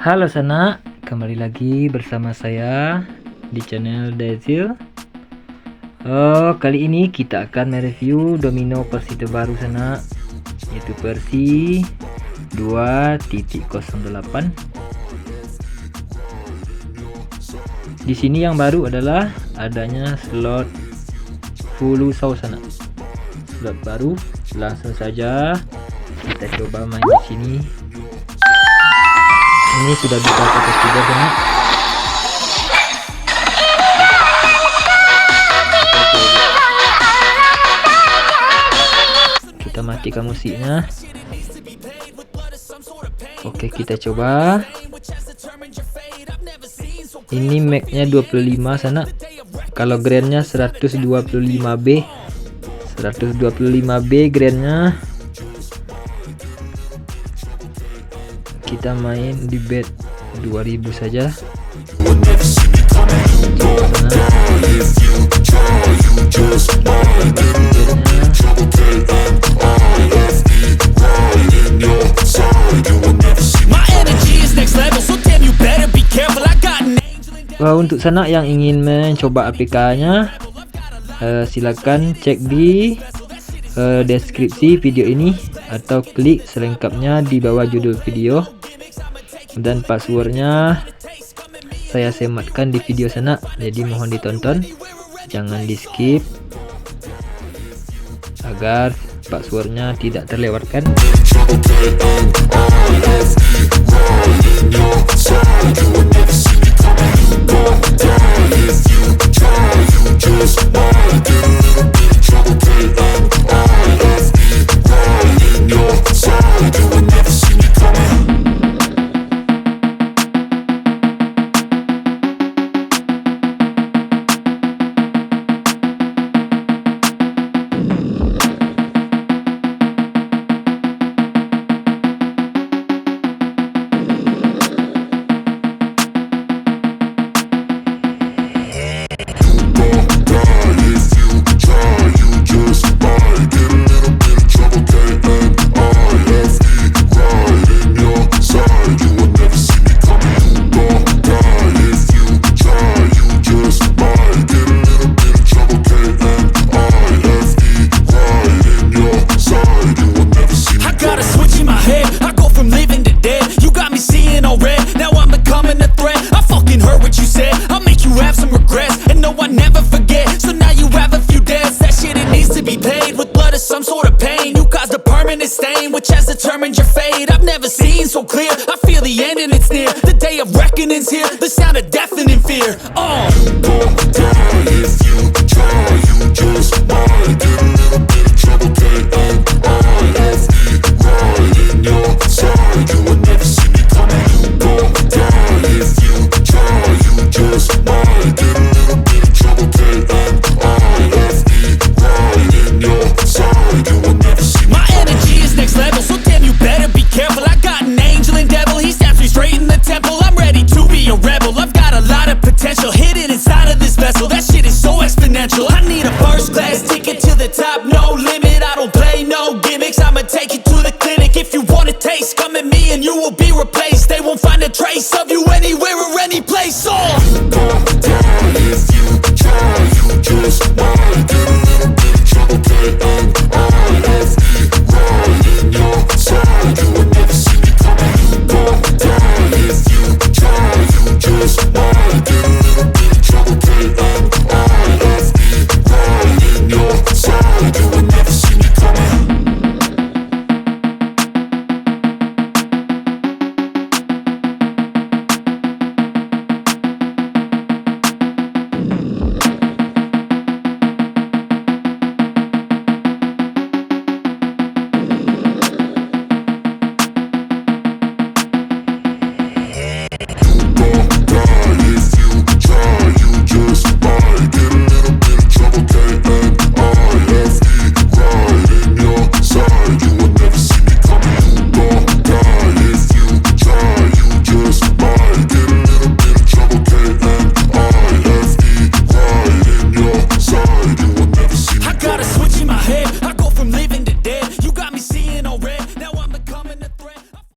Halo Sana, kembali lagi bersama saya di channel Gadih. Kali ini kita akan mereview Domino versi terbaru Sana, yaitu versi 2.08. Di sini yang baru adalah adanya slot Fulushou Sana. Slot baru, langsung saja kita coba main di sini. Ini sudah bisa kita coba Sana. Kita matikan musiknya. Oke, kita coba. Ini max-nya 25 Sana. Kalau grand-nya 125B. 125B grand-nya. Kita main di bet 2000 saja. Untuk Sana yang ingin mencoba APK-nya, silakan cek di deskripsi video ini atau klik selengkapnya di bawah judul video, dan passwordnya saya sematkan di video Sana, jadi mohon ditonton, jangan di skip agar passwordnya tidak terlewatkan. Some sort of pain, you caused a permanent stain, which has determined your fate. I've never seen so clear, I feel the end and it's near. The day of reckoning's here, the sound of deafening fear. Don't die if you try, you just might get a little bit of trouble, and I have it right in your side. You will never see me coming. Don't die if you try, you just might get a little bit of trouble, and I have it right in your side. You will never see me. My energy is next level, so damn you better be careful. I got an angel and devil, he stabs me straight in the temple. I'm ready to be a rebel, I've got a lot of potential hidden inside of this vessel. That shit is so exponential. I need a first class ticket to the top, no limit. I don't play no gimmicks, I'ma take you to the clinic. If you want a taste, come at me and you will be replaced. They won't find a trace of you anywhere or any place. Oh!